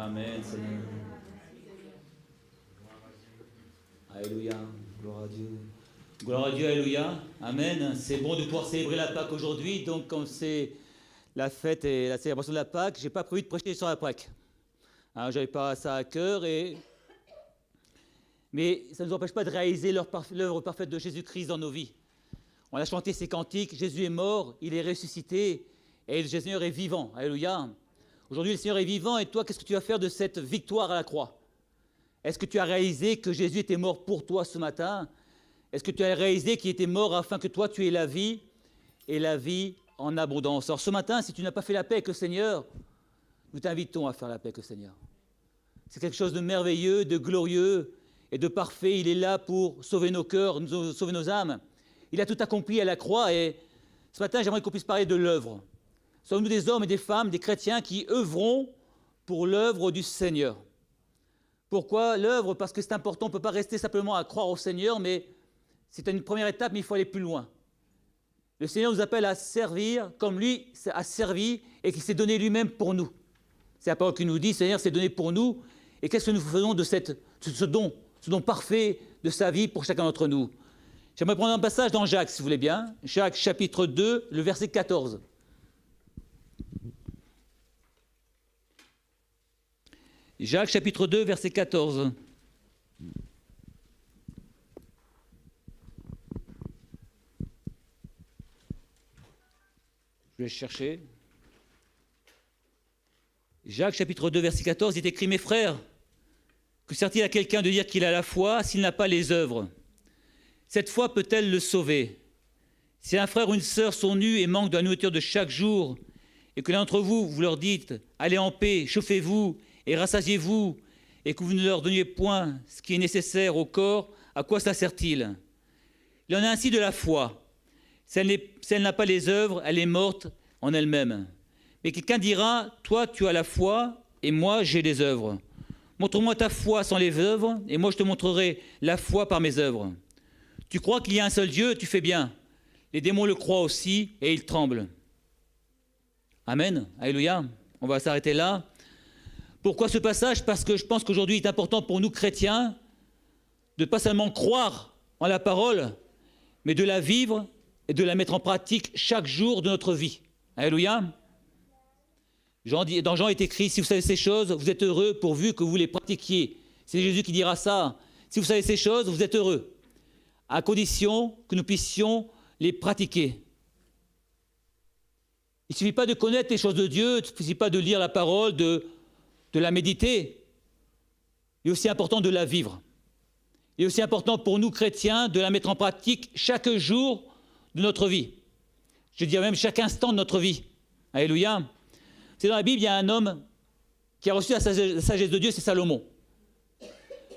Amen, Seigneur. Alléluia. Gloire à Dieu. Gloire à Dieu, alléluia. Amen. C'est bon de pouvoir célébrer la Pâque aujourd'hui. Donc, comme c'est la fête et la célébration de la Pâque, je n'ai pas prévu de prêcher sur la Pâque. Je n'avais pas ça à cœur. Mais ça ne nous empêche pas de réaliser l'œuvre parfaite de Jésus-Christ dans nos vies. On a chanté ces cantiques. Jésus est mort, il est ressuscité et le Seigneur est vivant. Alléluia. Aujourd'hui, le Seigneur est vivant et toi, qu'est-ce que tu vas faire de cette victoire à la croix? Est-ce que tu as réalisé que Jésus était mort pour toi ce matin? Est-ce que tu as réalisé qu'il était mort afin que toi, tu aies la vie et la vie en abondance? Alors ce matin, si tu n'as pas fait la paix avec le Seigneur, nous t'invitons à faire la paix avec le Seigneur. C'est quelque chose de merveilleux, de glorieux et de parfait. Il est là pour sauver nos cœurs, sauver nos âmes. Il a tout accompli à la croix et ce matin, j'aimerais qu'on puisse parler de l'œuvre. Sommes-nous des hommes et des femmes, des chrétiens qui œuvront pour l'œuvre du Seigneur? Pourquoi l'œuvre? Parce que c'est important, on ne peut pas rester simplement à croire au Seigneur, mais c'est une première étape, mais il faut aller plus loin. Le Seigneur nous appelle à servir comme lui a servi et qu'il s'est donné lui-même pour nous. C'est la parole qui nous dit, le Seigneur s'est donné pour nous. Et qu'est-ce que nous faisons de ce don parfait de sa vie pour chacun d'entre nous? J'aimerais prendre un passage dans Jacques, si vous voulez bien. Jacques, chapitre 2, le verset 14. Jacques, chapitre 2, verset 14. Je vais chercher. Jacques, chapitre 2, verset 14, il est écrit « Mes frères, que sert-il à quelqu'un de dire qu'il a la foi s'il n'a pas les œuvres? Cette foi peut-elle le sauver? Si un frère ou une sœur sont nus et manquent de la nourriture de chaque jour, et que l'un d'entre vous, vous leur dites « Allez en paix, chauffez-vous et rassasiez-vous », et que vous ne leur donniez point ce qui est nécessaire au corps, à quoi cela sert-il? Il en a ainsi de la foi. Si elle n'a pas les œuvres, elle est morte en elle-même. Mais quelqu'un dira, toi tu as la foi, et moi j'ai les œuvres. Montre-moi ta foi sans les œuvres, et moi je te montrerai la foi par mes œuvres. Tu crois qu'il y a un seul Dieu, tu fais bien. Les démons le croient aussi, et ils tremblent. Amen, alléluia. On va s'arrêter là. Pourquoi ce passage? Parce que je pense qu'aujourd'hui il est important pour nous chrétiens de ne pas seulement croire en la parole, mais de la vivre et de la mettre en pratique chaque jour de notre vie. Alléluia. Dans Jean est écrit, si vous savez ces choses, vous êtes heureux pourvu que vous les pratiquiez. C'est Jésus qui dira ça. Si vous savez ces choses, vous êtes heureux, à condition que nous puissions les pratiquer. Il ne suffit pas de connaître les choses de Dieu, il ne suffit pas de lire la parole, de la méditer. Il est aussi important de la vivre. Il est aussi important pour nous chrétiens de la mettre en pratique chaque jour de notre vie. Je dirais même chaque instant de notre vie. Alléluia. C'est dans la Bible, il y a un homme qui a reçu la sagesse de Dieu, c'est Salomon.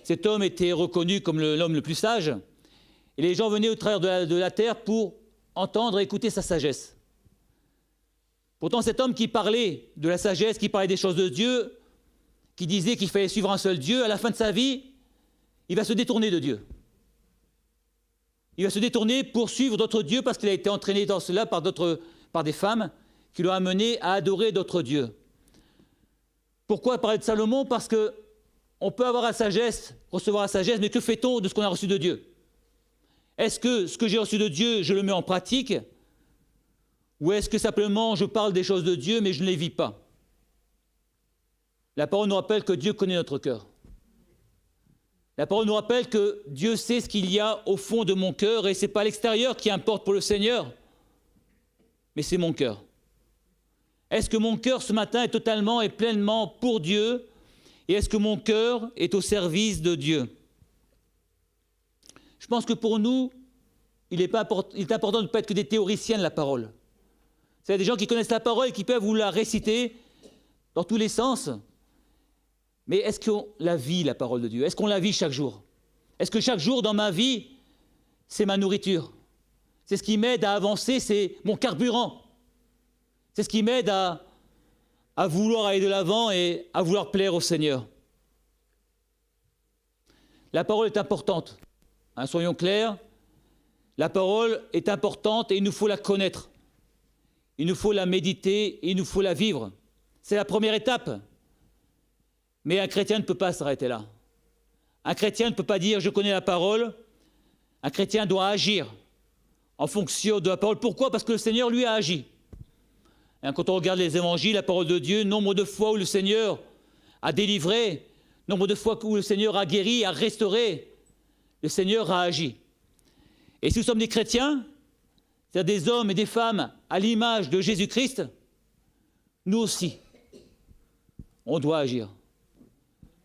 Cet homme était reconnu comme l'homme le plus sage. Et les gens venaient au travers de la terre pour entendre et écouter sa sagesse. Pourtant, cet homme qui parlait de la sagesse, qui parlait des choses de Dieu, qui disait qu'il fallait suivre un seul Dieu, à la fin de sa vie, il va se détourner de Dieu. Il va se détourner pour suivre d'autres dieux parce qu'il a été entraîné dans cela par des femmes qui l'ont amené à adorer d'autres dieux. Pourquoi parler de Salomon? Parce qu'on peut avoir la sagesse, recevoir la sagesse, mais que fait-on de ce qu'on a reçu de Dieu? Est-ce que ce que j'ai reçu de Dieu, je le mets en pratique? Ou est-ce que simplement je parle des choses de Dieu, mais je ne les vis pas? La parole nous rappelle que Dieu connaît notre cœur. La parole nous rappelle que Dieu sait ce qu'il y a au fond de mon cœur, et ce n'est pas l'extérieur qui importe pour le Seigneur, mais c'est mon cœur. Est-ce que mon cœur ce matin est totalement et pleinement pour Dieu? Et est-ce que mon cœur est au service de Dieu? Je pense que pour nous, il est important de ne pas être que des théoriciens de la parole. C'est des gens qui connaissent la parole et qui peuvent vous la réciter dans tous les sens. Mais est-ce qu'on la vit, la parole de Dieu? Est-ce qu'on la vit chaque jour? Est-ce que chaque jour dans ma vie, c'est ma nourriture? C'est ce qui m'aide à avancer, c'est mon carburant. C'est ce qui m'aide à vouloir aller de l'avant et à vouloir plaire au Seigneur. La parole est importante. Soyons clairs, la parole est importante et il nous faut la connaître. Il nous faut la méditer et il nous faut la vivre. C'est la première étape. Mais un chrétien ne peut pas s'arrêter là. Un chrétien ne peut pas dire « je connais la parole ». Un chrétien doit agir en fonction de la parole. Pourquoi ? Parce que le Seigneur, lui, a agi. Et quand on regarde les évangiles, la parole de Dieu, nombre de fois où le Seigneur a délivré, nombre de fois où le Seigneur a guéri, a restauré, le Seigneur a agi. Et si nous sommes des chrétiens, c'est-à-dire des hommes et des femmes à l'image de Jésus-Christ, nous aussi, on doit agir.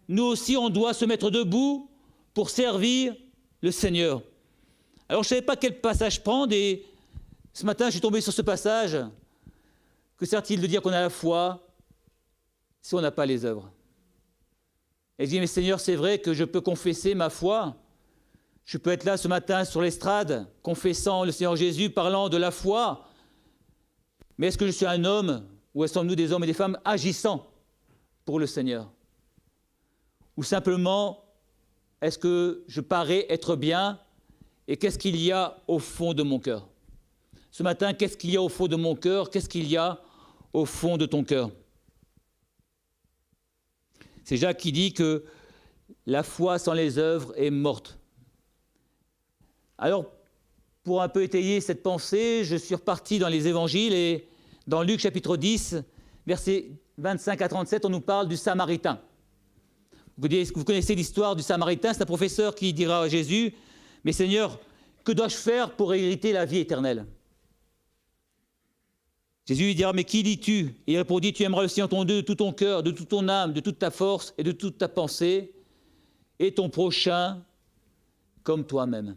Nous aussi, on doit se mettre debout pour servir le Seigneur. Alors, je ne savais pas quel passage prendre, et ce matin, je suis tombé sur ce passage. Que sert-il de dire qu'on a la foi si on n'a pas les œuvres ? Et je dis, mais Seigneur, c'est vrai que je peux confesser ma foi. Je peux être là ce matin sur l'estrade, confessant le Seigneur Jésus, parlant de la foi. Mais est-ce que je suis un homme, ou sommes-nous des hommes et des femmes agissant pour le Seigneur ? Ou simplement, est-ce que je parais être bien ? Et qu'est-ce qu'il y a au fond de mon cœur ? Ce matin, qu'est-ce qu'il y a au fond de mon cœur ? Qu'est-ce qu'il y a au fond de ton cœur ? C'est Jacques qui dit que la foi sans les œuvres est morte. Alors, pour un peu étayer cette pensée, je suis reparti dans les évangiles et dans Luc chapitre 10, versets 25 à 37, on nous parle du Samaritain. Vous connaissez l'histoire du Samaritain, c'est un professeur qui dira à Jésus, « Mais Seigneur, que dois-je faire pour hériter la vie éternelle ?» Jésus lui dira, « Mais qui dis-tu » Et il répondit, « Tu aimeras le Seigneur ton Dieu de tout ton cœur, de toute ton âme, de toute ta force et de toute ta pensée, et ton prochain comme toi-même. »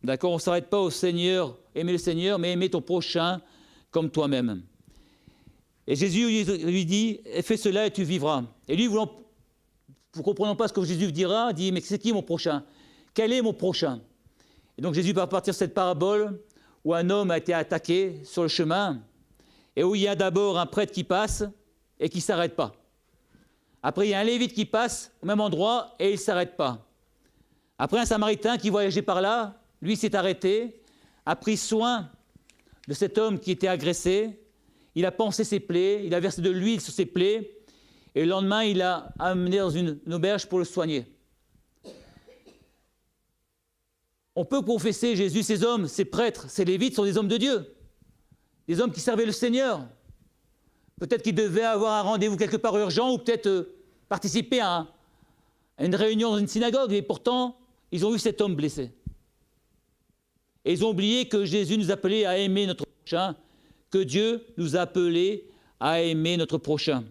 D'accord ? On ne s'arrête pas au Seigneur, aimer le Seigneur, mais aimer ton prochain comme toi-même. Et Jésus lui dit, « Fais cela et tu vivras. » Et lui, vous ne comprenez pas ce que Jésus dira, dit, « Mais c'est qui mon prochain ? Quel est mon prochain ?» Et donc Jésus va partir de cette parabole où un homme a été attaqué sur le chemin et où il y a d'abord un prêtre qui passe et qui ne s'arrête pas. Après, il y a un lévite qui passe au même endroit et il ne s'arrête pas. Après, un samaritain qui voyageait par là, lui s'est arrêté, a pris soin de cet homme qui était agressé, il a pansé ses plaies, il a versé de l'huile sur ses plaies, et le lendemain, il l'a amené dans une auberge pour le soigner. On peut confesser Jésus, ces hommes, ces prêtres, ces lévites sont des hommes de Dieu, des hommes qui servaient le Seigneur. Peut-être qu'ils devaient avoir un rendez-vous quelque part urgent ou peut-être participer à une réunion dans une synagogue, et pourtant, ils ont vu cet homme blessé. Et ils ont oublié que Jésus nous appelait à aimer notre prochain, que Dieu nous a appelés à aimer notre prochain.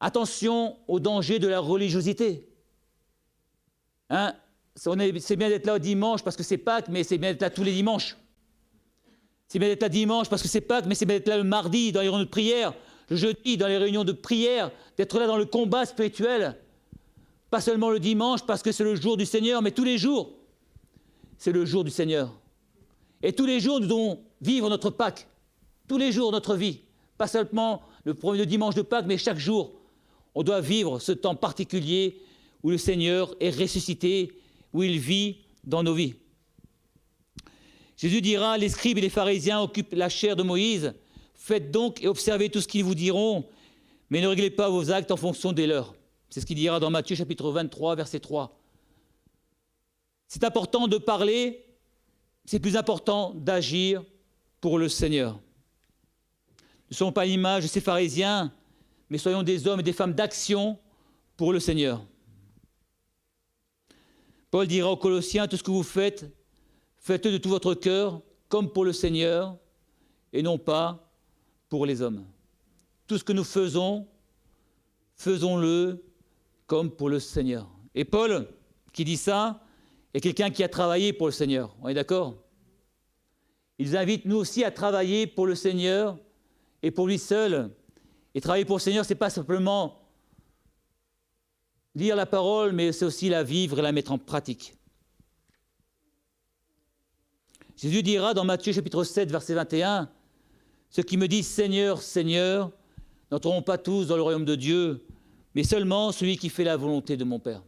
Attention au danger de la religiosité. C'est bien d'être là au dimanche parce que c'est Pâques, mais c'est bien d'être là tous les dimanches. C'est bien d'être là dimanche parce que c'est Pâques, mais c'est bien d'être là le mardi dans les réunions de prière, le jeudi dans les réunions de prière, d'être là dans le combat spirituel. Pas seulement le dimanche parce que c'est le jour du Seigneur, mais tous les jours, c'est le jour du Seigneur. Et tous les jours, nous devons vivre notre Pâques. Tous les jours, notre vie. Pas seulement le dimanche de Pâques, mais chaque jour. On doit vivre ce temps particulier où le Seigneur est ressuscité, où il vit dans nos vies. Jésus dira, les scribes et les pharisiens occupent la chair de Moïse. Faites donc et observez tout ce qu'ils vous diront, mais ne réglez pas vos actes en fonction des leurs. C'est ce qu'il dira dans Matthieu chapitre 23, verset 3. C'est important de parler, c'est plus important d'agir pour le Seigneur. Ne soyons pas à l'image de ces pharisiens, mais soyons des hommes et des femmes d'action pour le Seigneur. Paul dira aux Colossiens, tout ce que vous faites, faites-le de tout votre cœur, comme pour le Seigneur, et non pas pour les hommes. Tout ce que nous faisons, faisons-le comme pour le Seigneur. Et Paul, qui dit ça, est quelqu'un qui a travaillé pour le Seigneur. On est d'accord ? Il nous invite, nous aussi, à travailler pour le Seigneur et pour lui seul. Et travailler pour le Seigneur, ce n'est pas simplement lire la parole, mais c'est aussi la vivre et la mettre en pratique. Jésus dira dans Matthieu chapitre 7, verset 21, « Ceux qui me disent Seigneur, Seigneur, n'entreront pas tous dans le royaume de Dieu, mais seulement celui qui fait la volonté de mon Père. »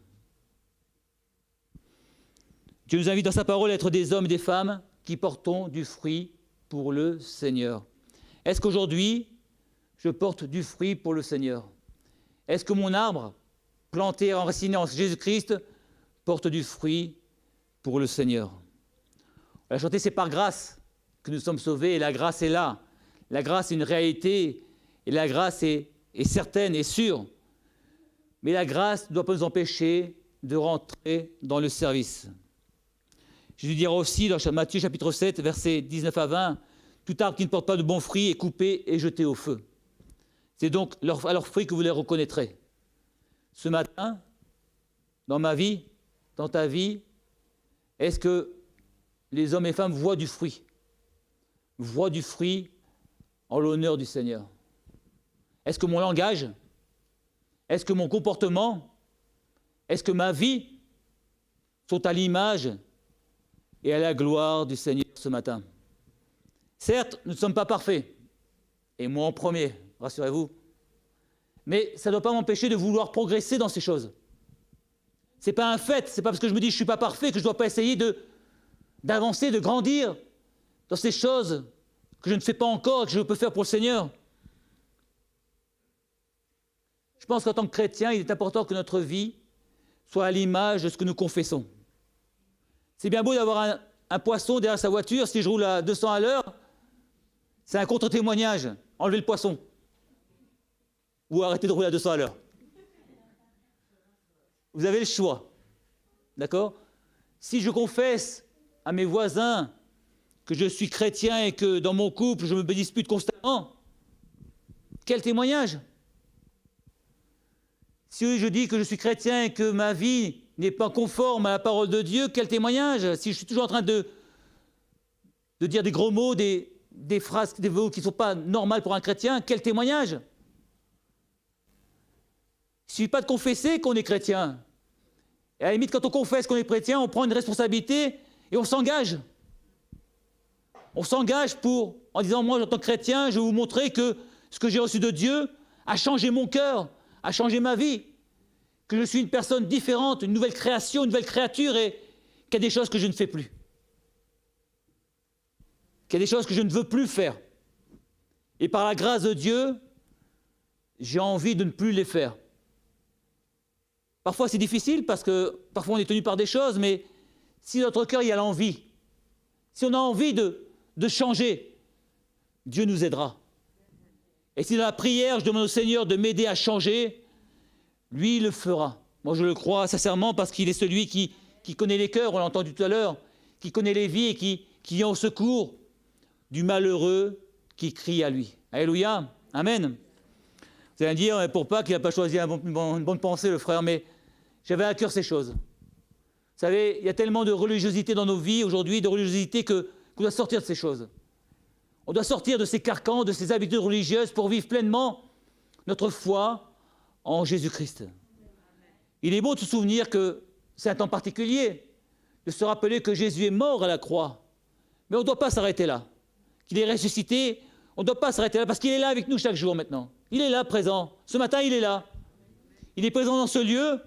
Dieu nous invite dans sa parole à être des hommes et des femmes qui portons du fruit pour le Seigneur. Est-ce qu'aujourd'hui, je porte du fruit pour le Seigneur ? Est-ce que mon arbre, planté et enraciné en Jésus-Christ, porte du fruit pour le Seigneur? On a chanté, c'est par grâce que nous sommes sauvés, et la grâce est là. La grâce est une réalité, et la grâce est certaine et sûre. Mais la grâce ne doit pas nous empêcher de rentrer dans le service. Jésus dira aussi dans Matthieu chapitre 7, versets 19 à 20, « Tout arbre qui ne porte pas de bons fruits est coupé et jeté au feu. C'est donc à leurs fruits que vous les reconnaîtrez. » Ce matin, dans ma vie, dans ta vie, est-ce que les hommes et femmes voient du fruit en l'honneur du Seigneur? Est-ce que mon langage, est-ce que mon comportement, est-ce que ma vie sont à l'image et à la gloire du Seigneur ce matin? Certes, nous ne sommes pas parfaits, et moi en premier, rassurez-vous, mais ça ne doit pas m'empêcher de vouloir progresser dans ces choses. Ce n'est pas un fait, ce n'est pas parce que je me dis que je ne suis pas parfait que je ne dois pas essayer d'avancer, de grandir dans ces choses que je ne fais pas encore et que je peux faire pour le Seigneur. Je pense qu'en tant que chrétien, il est important que notre vie soit à l'image de ce que nous confessons. C'est bien beau d'avoir un poisson derrière sa voiture, si je roule à 200 à l'heure, c'est un contre-témoignage, enlever le poisson. Ou arrêter de rouler à 200 à l'heure. Vous avez le choix, d'accord? Si je confesse à mes voisins que je suis chrétien et que dans mon couple, je me dispute constamment, quel témoignage? Si je dis que je suis chrétien et que ma vie n'est pas conforme à la parole de Dieu, quel témoignage? Si je suis toujours en train de dire des gros mots, des phrases, des mots qui ne sont pas normales pour un chrétien, quel témoignage? Il ne suffit pas de confesser qu'on est chrétien. Et à la limite, quand on confesse qu'on est chrétien, on prend une responsabilité et on s'engage. On s'engage en disant, moi, en tant que chrétien, je vais vous montrer que ce que j'ai reçu de Dieu a changé mon cœur, a changé ma vie, que je suis une personne différente, une nouvelle création, une nouvelle créature, et qu'il y a des choses que je ne fais plus. Qu'il y a des choses que je ne veux plus faire. Et par la grâce de Dieu, j'ai envie de ne plus les faire. Parfois c'est difficile parce que parfois on est tenu par des choses, mais si dans notre cœur il y a l'envie, si on a envie de changer, Dieu nous aidera. Et si dans la prière je demande au Seigneur de m'aider à changer, lui il le fera. Moi je le crois sincèrement parce qu'il est celui qui connaît les cœurs, on l'a entendu tout à l'heure, qui connaît les vies et qui vient au secours du malheureux qui crie à lui. Alléluia, amen. Vous allez me dire, pour Pâques, il n'a pas choisi une bonne pensée, le frère, mais j'avais à cœur ces choses. Vous savez, il y a tellement de religiosité dans nos vies aujourd'hui, de religiosité qu'on doit sortir de ces choses. On doit sortir de ces carcans, de ces habitudes religieuses pour vivre pleinement notre foi en Jésus-Christ. Il est beau de se souvenir que c'est un temps particulier, de se rappeler que Jésus est mort à la croix. Mais on ne doit pas s'arrêter là. Qu'il est ressuscité, on ne doit pas s'arrêter là, parce qu'il est là avec nous chaque jour maintenant. Il est là, présent. Ce matin, il est là. Il est présent dans ce lieu,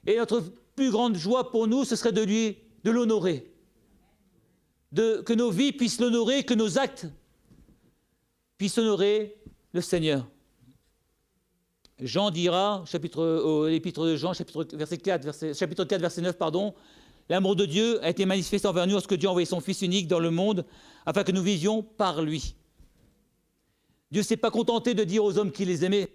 et notre plus grande joie pour nous, ce serait de l'honorer. Que nos vies puissent l'honorer, que nos actes puissent honorer le Seigneur. Jean dira, l'épître de Jean, chapitre 4, verset 9, l'amour de Dieu a été manifesté envers nous lorsque Dieu a envoyé son Fils unique dans le monde, afin que nous vivions par lui. Dieu ne s'est pas contenté de dire aux hommes qu'il les aimait.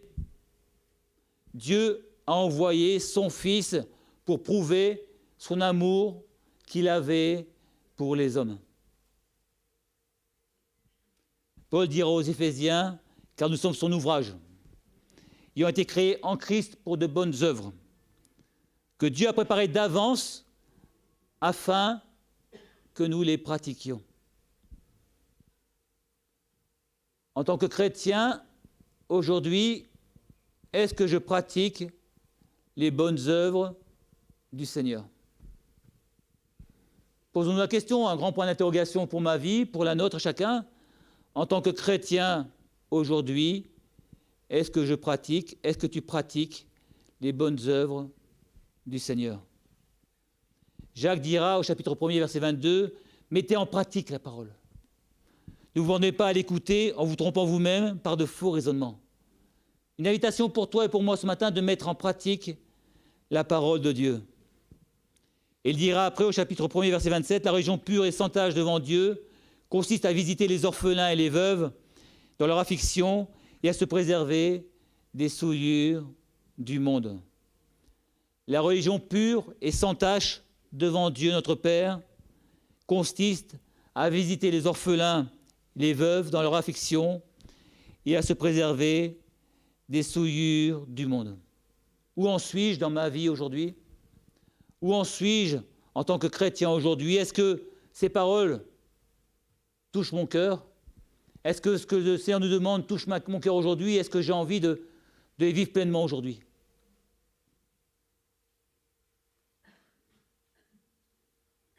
Dieu a envoyé son Fils pour prouver son amour qu'il avait pour les hommes. Paul dira aux Éphésiens, car nous sommes son ouvrage. Ils ont été créés en Christ pour de bonnes œuvres, que Dieu a préparées d'avance afin que nous les pratiquions. En tant que chrétien, aujourd'hui, est-ce que je pratique les bonnes œuvres du Seigneur? Posons-nous la question, un grand point d'interrogation pour ma vie, pour la nôtre chacun. En tant que chrétien, aujourd'hui, est-ce que tu pratiques les bonnes œuvres du Seigneur? Jacques dira au chapitre 1er, verset 22, « Mettez en pratique la parole. Ne vous vendez pas à l'écouter en vous trompant vous-même par de faux raisonnements. » Une invitation pour toi et pour moi ce matin de mettre en pratique la parole de Dieu. Et il dira après au chapitre 1er, verset 27, « La religion pure et sans tache devant Dieu consiste à visiter les orphelins et les veuves dans leur affliction et à se préserver des souillures du monde. » La religion pure et sans tache devant Dieu notre Père consiste à visiter les orphelins, les veuves dans leur affliction et à se préserver des souillures du monde. Où en suis-je dans ma vie aujourd'hui? Où en suis-je en tant que chrétien aujourd'hui? Est-ce que ces paroles touchent mon cœur? Est-ce que ce que le Seigneur nous demande touche mon cœur aujourd'hui? Est-ce que j'ai envie de les vivre pleinement aujourd'hui?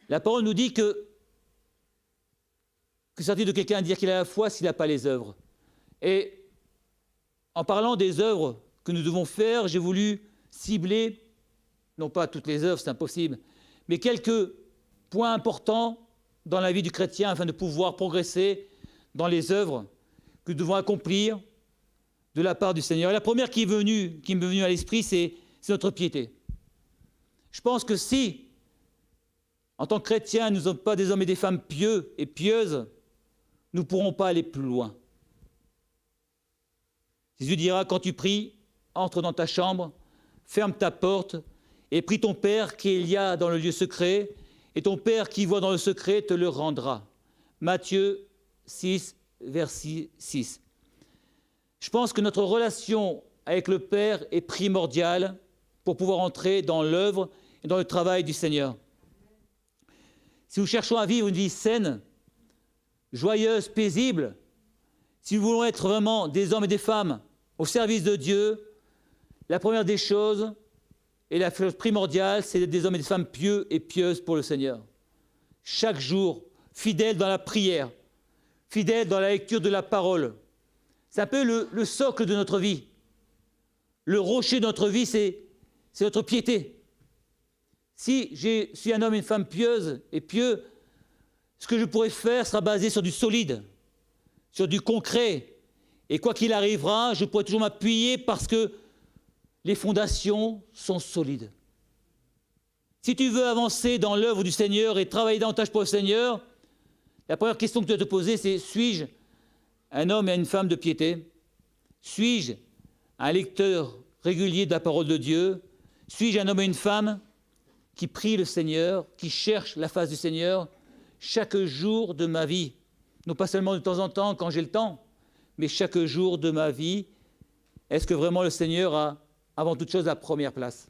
La parole nous dit que s'agit de quelqu'un à dire qu'il a la foi s'il n'a pas les œuvres. Et en parlant des œuvres que nous devons faire, j'ai voulu cibler, non pas toutes les œuvres, c'est impossible, mais quelques points importants dans la vie du chrétien afin de pouvoir progresser dans les œuvres que nous devons accomplir de la part du Seigneur. Et la première qui m'est venue à l'esprit, c'est notre piété. Je pense que si, en tant que chrétiens, nous ne sommes pas des hommes et des femmes pieux et pieuses, nous ne pourrons pas aller plus loin. Jésus dira, quand tu pries, entre dans ta chambre, ferme ta porte et prie ton Père qu'il y a dans le lieu secret, et ton Père qui voit dans le secret te le rendra. Matthieu 6, verset 6. Je pense que notre relation avec le Père est primordiale pour pouvoir entrer dans l'œuvre et dans le travail du Seigneur. Si nous cherchons à vivre une vie saine, joyeuse, paisible, si nous voulons être vraiment des hommes et des femmes au service de Dieu, la première des choses, et la chose primordiale, c'est d'être des hommes et des femmes pieux et pieuses pour le Seigneur. Chaque jour, fidèles dans la prière, fidèles dans la lecture de la parole. C'est un peu le socle de notre vie. Le rocher de notre vie, c'est notre piété. Si je suis un homme et une femme pieuse et pieux, ce que je pourrais faire sera basé sur du solide, sur du concret. Et quoi qu'il arrivera, je pourrai toujours m'appuyer parce que les fondations sont solides. Si tu veux avancer dans l'œuvre du Seigneur et travailler davantage pour le Seigneur, la première question que tu dois te poser, c'est: suis-je un homme et une femme de piété? Suis-je un lecteur régulier de la parole de Dieu? Suis-je un homme et une femme qui prie le Seigneur, qui cherche la face du Seigneur chaque jour de ma vie? Non pas seulement de temps en temps quand j'ai le temps, mais chaque jour de ma vie. Est-ce que vraiment le Seigneur a, avant toute chose, la première place?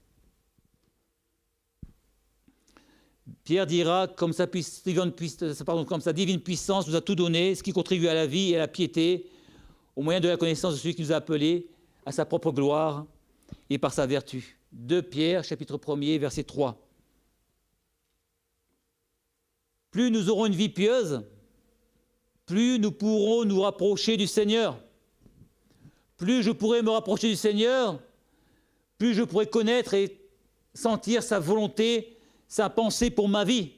Pierre dira, comme sa divine puissance nous a tout donné, ce qui contribue à la vie et à la piété, au moyen de la connaissance de celui qui nous a appelés à sa propre gloire et par sa vertu. 2 Pierre, chapitre 1er, verset 3. Plus nous aurons une vie pieuse, plus nous pourrons nous rapprocher du Seigneur. Plus je pourrai me rapprocher du Seigneur, plus je pourrai connaître et sentir sa volonté, sa pensée pour ma vie.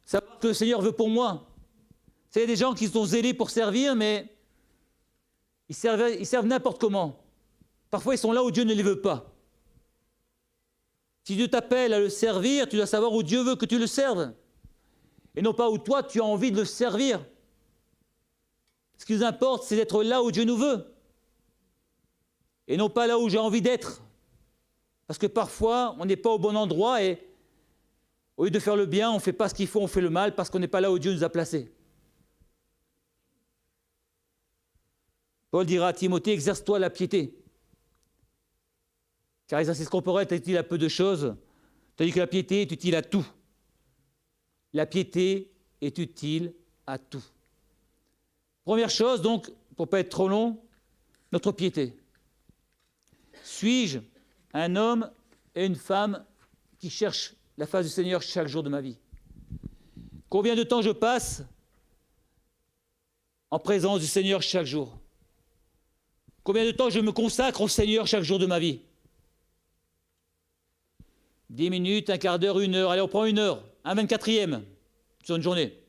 Savoir ce que le Seigneur veut pour moi. Vous savez, des gens qui sont zélés pour servir, mais ils servent n'importe comment. Parfois, ils sont là où Dieu ne les veut pas. Si Dieu t'appelle à le servir, tu dois savoir où Dieu veut que tu le serves. Et non pas où toi, tu as envie de le servir. Ce qui nous importe, c'est d'être là où Dieu nous veut. Et non pas là où j'ai envie d'être. Parce que parfois, on n'est pas au bon endroit et au lieu de faire le bien, on ne fait pas ce qu'il faut, on fait le mal parce qu'on n'est pas là où Dieu nous a placés. Paul dira à Timothée, exerce-toi la piété. Car l'exercice corporel est utile à peu de choses, tandis que la piété est utile à tout. La piété est utile à tout. Première chose, donc, pour ne pas être trop long, notre piété. Suis-je un homme et une femme qui cherchent la face du Seigneur chaque jour de ma vie? Combien de temps je passe en présence du Seigneur chaque jour? Combien de temps je me consacre au Seigneur chaque jour de ma vie? 10 minutes, un quart d'heure, 1 heure. Allez, on prend 1 heure, un 24e sur une journée.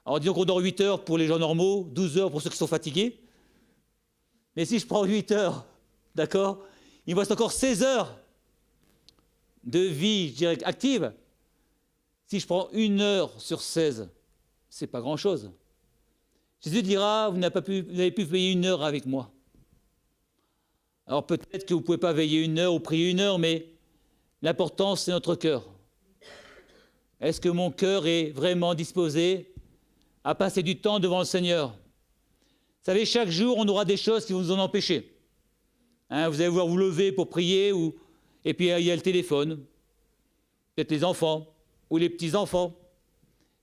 Alors disons qu'on dort 8 heures pour les gens normaux, 12 heures pour ceux qui sont fatigués. Mais si je prends 8 heures, d'accord, il me reste encore 16 heures de vie, je dirais, active. Si je prends 1 heure sur 16, c'est pas grand-chose. Jésus dira, vous n'avez pu veiller 1 heure avec moi. Alors peut-être que vous ne pouvez pas veiller 1 heure ou prier 1 heure, mais l'important, c'est notre cœur. Est-ce que mon cœur est vraiment disposé à passer du temps devant le Seigneur? Vous savez, chaque jour, on aura des choses qui vont nous en empêcher. Hein, vous allez vouloir vous lever pour prier, et puis il y a le téléphone, peut-être les enfants ou les petits-enfants.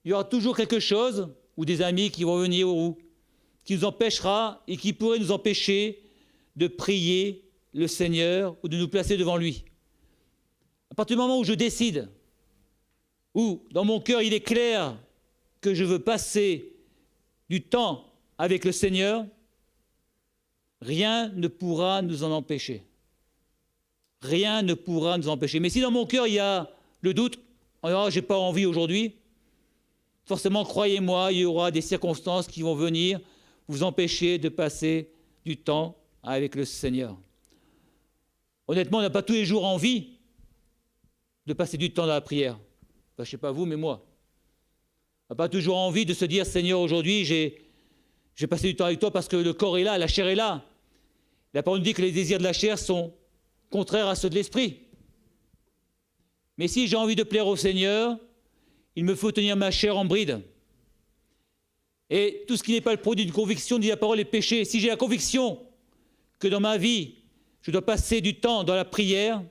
Il y aura toujours quelque chose, ou des amis qui vont venir, ou qui nous empêchera et qui pourrait nous empêcher de prier le Seigneur ou de nous placer devant lui. À partir du moment où je décide, où dans mon cœur il est clair que je veux passer du temps avec le Seigneur, rien ne pourra nous en empêcher. Rien ne pourra nous empêcher. Mais si dans mon cœur il y a le doute, alors j'ai pas envie aujourd'hui, forcément, croyez-moi, il y aura des circonstances qui vont venir vous empêcher de passer du temps avec le Seigneur. Honnêtement, on n'a pas tous les jours envie de passer du temps dans la prière. Enfin, je ne sais pas vous, mais moi. On n'a pas toujours envie de se dire, Seigneur, aujourd'hui, j'ai passé du temps avec toi parce que le corps est là, la chair est là. La parole nous dit que les désirs de la chair sont contraires à ceux de l'esprit. Mais si j'ai envie de plaire au Seigneur, il me faut tenir ma chair en bride. Et tout ce qui n'est pas le produit d'une conviction, dit la parole, est péché. Si j'ai la conviction que dans ma vie, je dois passer du temps dans la prière,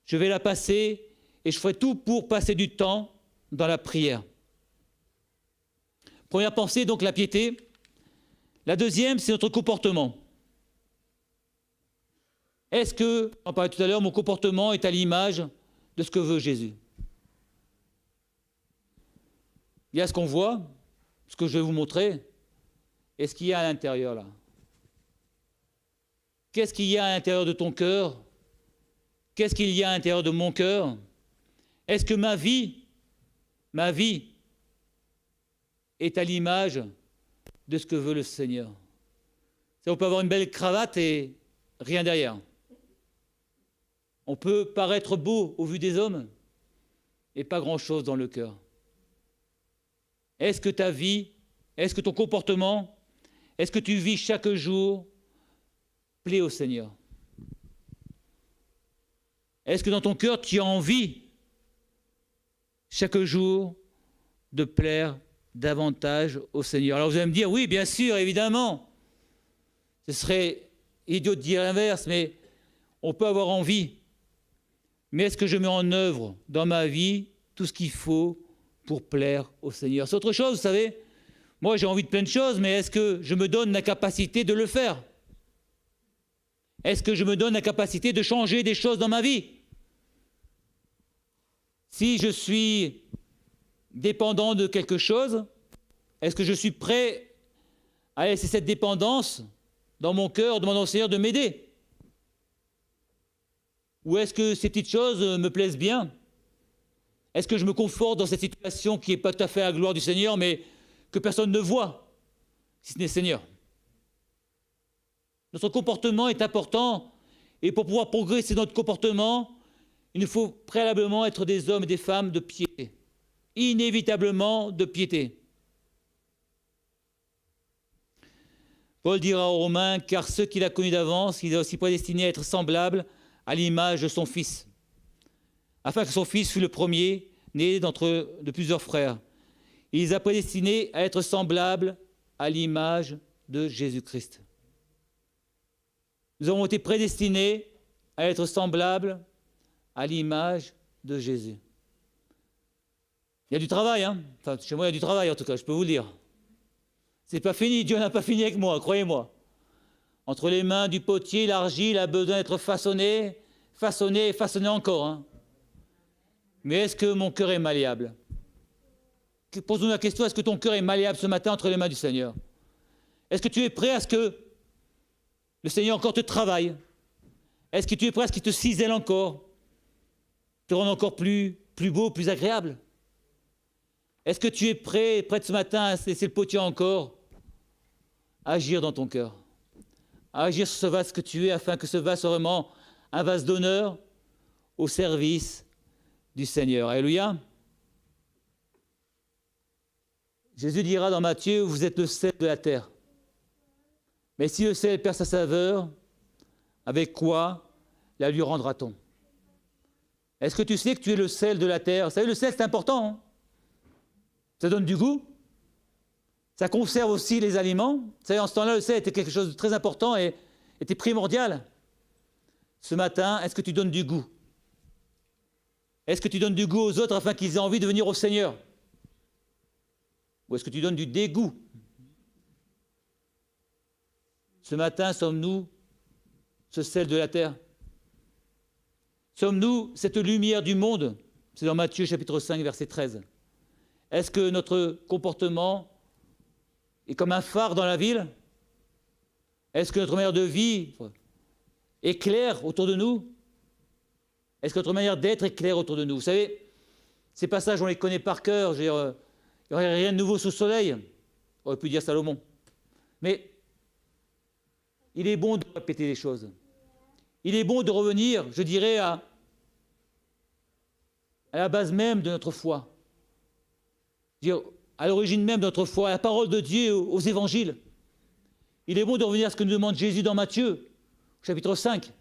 je vais la passer et je ferai tout pour passer du temps dans la prière. Première pensée, donc la piété. La deuxième, c'est notre comportement. Est-ce que, on parlait tout à l'heure, mon comportement est à l'image de ce que veut Jésus? Il y a ce qu'on voit, ce que je vais vous montrer, et ce qu'il y a à l'intérieur là. Qu'est-ce qu'il y a à l'intérieur de ton cœur? Qu'est-ce qu'il y a à l'intérieur de mon cœur? Est-ce que ma vie est à l'image de ce que veut le Seigneur? On peut avoir une belle cravate et rien derrière. On peut paraître beau au vu des hommes et pas grand-chose dans le cœur. Est-ce que ta vie, est-ce que ton comportement, est-ce que tu vis chaque jour plaît au Seigneur? Est-ce que dans ton cœur, tu as envie chaque jour de plaire davantage au Seigneur? Alors vous allez me dire, oui, bien sûr, évidemment. Ce serait idiot de dire l'inverse, mais on peut avoir envie. Mais est-ce que je mets en œuvre dans ma vie tout ce qu'il faut pour plaire au Seigneur? C'est autre chose, vous savez. Moi, j'ai envie de plein de choses, mais est-ce que je me donne la capacité de le faire? Est-ce que je me donne la capacité de changer des choses dans ma vie? Si je suis dépendant de quelque chose, est-ce que je suis prêt à laisser cette dépendance dans mon cœur, demander au Seigneur de m'aider? Ou est-ce que ces petites choses me plaisent bien? Est-ce que je me conforte dans cette situation qui n'est pas tout à fait à la gloire du Seigneur, mais que personne ne voit, si ce n'est le Seigneur? Notre comportement est important, et pour pouvoir progresser dans notre comportement, il nous faut préalablement être des hommes et des femmes de piété, inévitablement de piété. Paul dira aux Romains, car ceux qu'il a connus d'avance, il a aussi prédestiné à être semblable à l'image de son Fils, afin que son Fils fût le premier, né de plusieurs frères. Il les a prédestinés à être semblables à l'image de Jésus-Christ. Nous avons été prédestinés à être semblables à l'image de Jésus. Il y a du travail, hein. Enfin, chez moi, il y a du travail, en tout cas, je peux vous le dire. C'est pas fini, Dieu n'a pas fini avec moi, croyez-moi. Entre les mains du potier, l'argile a besoin d'être façonnée, façonnée et façonnée encore. Hein. Mais est-ce que mon cœur est malléable? Pose-nous la question, est-ce que ton cœur est malléable ce matin entre les mains du Seigneur? Est-ce que tu es prêt à ce que le Seigneur encore te travaille? Est-ce que tu es prêt à ce qu'il te cisèle encore, te rende encore plus beau, plus agréable? Est-ce que tu es prêt ce matin à laisser le potier encore agir dans ton cœur, à agir sur ce vase que tu es, afin que ce vase soit vraiment un vase d'honneur au service du Seigneur. Alléluia. Jésus dira dans Matthieu, vous êtes le sel de la terre. Mais si le sel perd sa saveur, avec quoi la lui rendra-t-on? Est-ce que tu sais que tu es le sel de la terre? Vous savez, le sel, c'est important. Hein, ça donne du goût. Ça conserve aussi les aliments. Vous savez, en ce temps-là, le sel était quelque chose de très important et était primordial. Ce matin, est-ce que tu donnes du goût? Est-ce que tu donnes du goût aux autres afin qu'ils aient envie de venir au Seigneur? Ou est-ce que tu donnes du dégoût? Ce matin, sommes-nous ce sel de la terre? Sommes-nous cette lumière du monde? C'est dans Matthieu chapitre 5, verset 13. Est-ce que notre comportement est comme un phare dans la ville? Est-ce que notre manière de vivre est claire autour de nous? Est-ce que notre manière d'être est claire autour de nous? Vous savez, ces passages, on les connaît par cœur. Il n'y aurait rien de nouveau sous le soleil. On aurait pu dire Salomon. Mais il est bon de répéter les choses. Il est bon de revenir, je dirais, à la base même de notre foi. Dire, à l'origine même de notre foi, à la parole de Dieu, aux évangiles. Il est bon de revenir à ce que nous demande Jésus dans Matthieu, chapitre 5.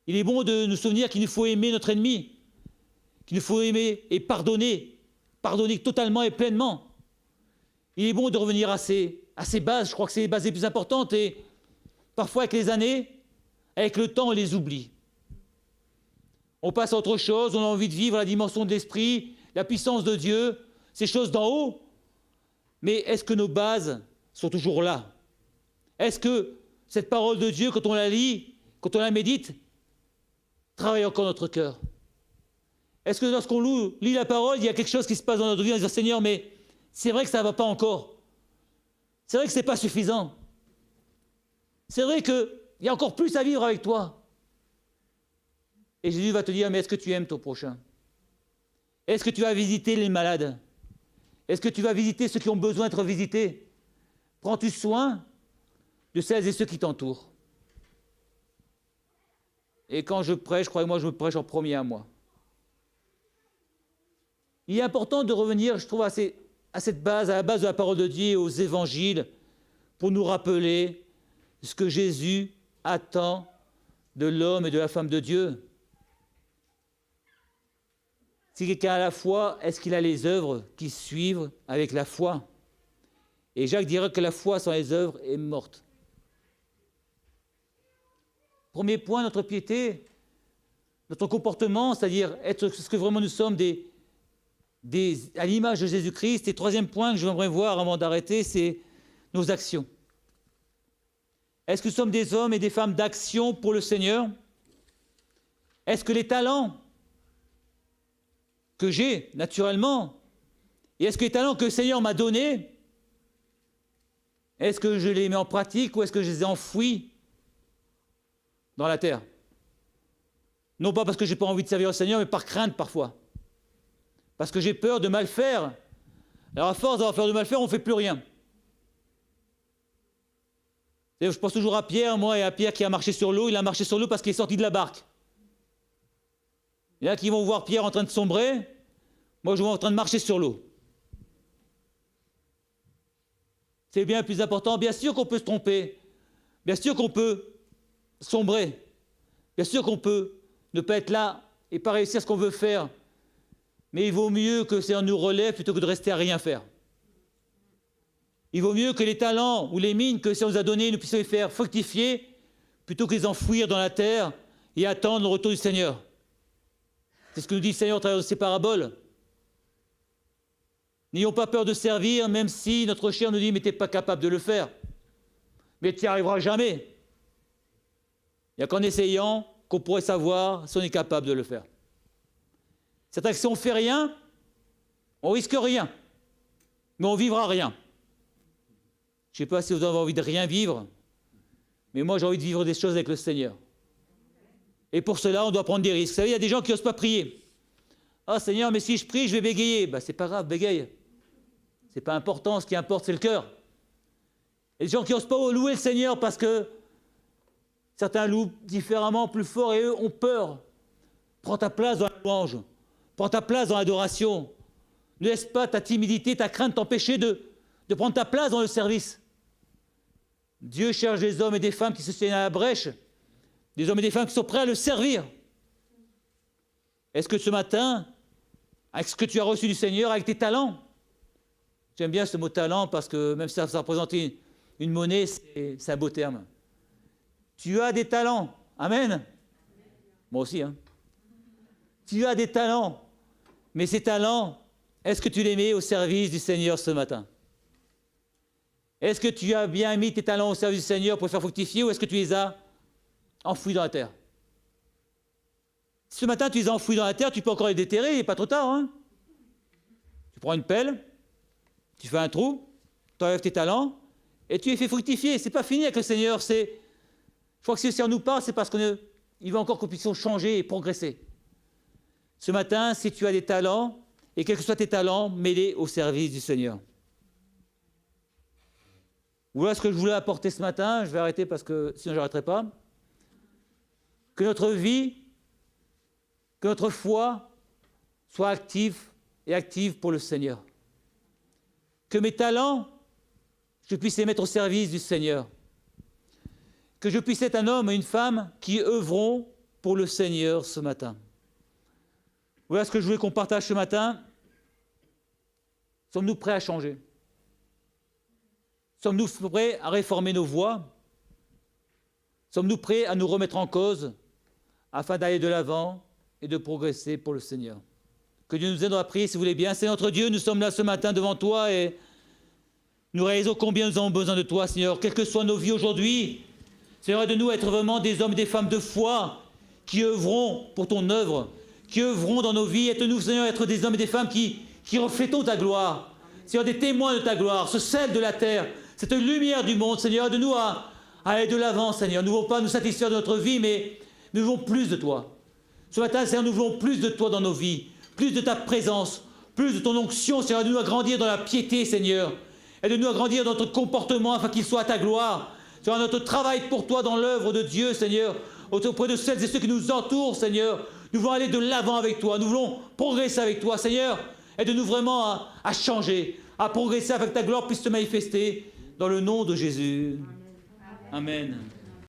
Il est bon de nous souvenir qu'il nous faut aimer notre ennemi, qu'il nous faut aimer et pardonner totalement et pleinement. Il est bon de revenir à ces bases, je crois que c'est les bases les plus importantes, et parfois avec les années, avec le temps, on les oublie. On passe à autre chose, on a envie de vivre la dimension de l'esprit, la puissance de Dieu, ces choses d'en haut. Mais est-ce que nos bases sont toujours là? Est-ce que cette parole de Dieu, quand on la lit, quand on la médite, travaille encore notre cœur? Est-ce que lorsqu'on lit la parole, il y a quelque chose qui se passe dans notre vie, on dit Seigneur, mais c'est vrai que ça ne va pas encore. C'est vrai que ce n'est pas suffisant. C'est vrai qu'il y a encore plus à vivre avec toi. Et Jésus va te dire, mais est-ce que tu aimes ton prochain? Est-ce que tu vas visiter les malades? Est-ce que tu vas visiter ceux qui ont besoin d'être visités? Prends-tu soin de celles et ceux qui t'entourent? Et quand je prêche, croyez-moi, je me prêche en premier à moi. Il est important de revenir, je trouve, à cette base, à la base de la parole de Dieu, aux évangiles, pour nous rappeler ce que Jésus attend de l'homme et de la femme de Dieu. Si quelqu'un a la foi, est-ce qu'il a les œuvres qui suivent avec la foi? Et Jacques dirait que la foi sans les œuvres est morte. Premier point, notre piété, notre comportement, c'est-à-dire être ce que vraiment nous sommes à l'image de Jésus-Christ. Et troisième point que je voudrais voir avant d'arrêter, c'est nos actions. Est-ce que nous sommes des hommes et des femmes d'action pour le Seigneur? Est-ce que les talents que j'ai, naturellement, et est-ce que les talents que le Seigneur m'a donnés, est-ce que je les mets en pratique ou est-ce que je les ai enfouis dans la terre? Non pas parce que je n'ai pas envie de servir le Seigneur, mais par crainte parfois. Parce que j'ai peur de mal faire. Alors à force d'avoir peur de mal faire, on ne fait plus rien. Et je pense toujours à Pierre, moi, et à Pierre qui a marché sur l'eau. Il a marché sur l'eau parce qu'il est sorti de la barque. Il y en a qui vont voir Pierre en train de sombrer. Moi, je vois en train de marcher sur l'eau. C'est bien plus important. Bien sûr qu'on peut se tromper. Bien sûr qu'on peut sombrer. Bien sûr qu'on peut ne pas être là et pas réussir ce qu'on veut faire. Mais il vaut mieux que le Seigneur nous relève plutôt que de rester à rien faire. Il vaut mieux que les talents ou les mines que le Seigneur nous a donnés, nous puissions les faire fructifier plutôt que les enfouir dans la terre et attendre le retour du Seigneur. C'est ce que nous dit le Seigneur à travers ces paraboles. N'ayons pas peur de servir, même si notre chair nous dit « mais tu n'es pas capable de le faire ». Mais tu n'y arriveras jamais. Il n'y a qu'en essayant qu'on pourrait savoir si on est capable de le faire. C'est-à-dire que si on ne fait rien, on ne risque rien, mais on ne vivra rien. Je ne sais pas si vous avez envie de rien vivre, mais moi j'ai envie de vivre des choses avec le Seigneur. Et pour cela, on doit prendre des risques. Vous savez, il y a des gens qui n'osent pas prier. « Ah Seigneur, mais si je prie, je vais bégayer. » Ben, c'est pas grave, bégaye. C'est pas important, ce qui importe, c'est le cœur. Il y a des gens qui n'osent pas louer le Seigneur parce que Certains louent différemment, plus fort, et eux ont peur. Prends ta place dans la louange. Prends ta place dans l'adoration. Ne laisse pas ta timidité, ta crainte t'empêcher de prendre ta place dans le service. Dieu cherche des hommes et des femmes qui se tiennent à la brèche, des hommes et des femmes qui sont prêts à le servir. Est-ce que ce matin, avec ce que tu as reçu du Seigneur, avec tes talents, j'aime bien ce mot talent parce que même si ça représente une monnaie, c'est un beau terme. Tu as des talents. Amen. Moi aussi, hein. Tu as des talents. Mais ces talents, est-ce que tu les mets au service du Seigneur ce matin? Est-ce que tu as bien mis tes talents au service du Seigneur pour les faire fructifier ou est-ce que tu les as enfouis dans la terre? Ce matin, tu les as enfouis dans la terre, tu peux encore les déterrer, il n'est pas trop tard. Hein? Tu prends une pelle, tu fais un trou, tu enlèves tes talents et tu les fais fructifier. Ce n'est pas fini avec le Seigneur. Je crois que si le Seigneur nous parle, c'est parce qu'il veut encore qu'on puisse changer et progresser. Ce matin, si tu as des talents, et quels que soient tes talents, mets-les au service du Seigneur. Voilà ce que je voulais apporter ce matin. Je vais arrêter parce que sinon je n'arrêterai pas. Que notre vie, que notre foi soit active pour le Seigneur. Que mes talents, je puisse les mettre au service du Seigneur. Que je puisse être un homme et une femme qui œuvront pour le Seigneur ce matin. Voilà ce que je voulais qu'on partage ce matin. Sommes-nous prêts à changer? Sommes-nous prêts à réformer nos voies? Sommes-nous prêts à nous remettre en cause afin d'aller de l'avant et de progresser pour le Seigneur? Que Dieu nous aide à prier, si vous voulez bien. C'est notre Dieu, nous sommes là ce matin devant toi et nous réalisons combien nous avons besoin de toi, Seigneur. Quelles que soient nos vies aujourd'hui, Seigneur, aide-nous à être vraiment des hommes et des femmes de foi qui œuvront pour ton œuvre, qui œuvront dans nos vies. Aide-nous, Seigneur, à être des hommes et des femmes qui reflétons ta gloire. Seigneur, des témoins de ta gloire, ce sel de la terre, cette lumière du monde. Seigneur, aide-nous à aller de l'avant, Seigneur. Nous ne voulons pas nous satisfaire de notre vie, mais nous voulons plus de toi. Ce matin, Seigneur, nous voulons plus de toi dans nos vies, plus de ta présence, plus de ton onction. Seigneur, aide-nous à grandir dans la piété, Seigneur. Aide-nous à grandir dans notre comportement afin qu'il soit à ta gloire. Seigneur, notre travail pour toi dans l'œuvre de Dieu, Seigneur, auprès de celles et ceux qui nous entourent, Seigneur. Nous voulons aller de l'avant avec toi, nous voulons progresser avec toi. Seigneur, aide-nous vraiment à changer, à progresser afin que ta gloire puisse se manifester dans le nom de Jésus. Amen.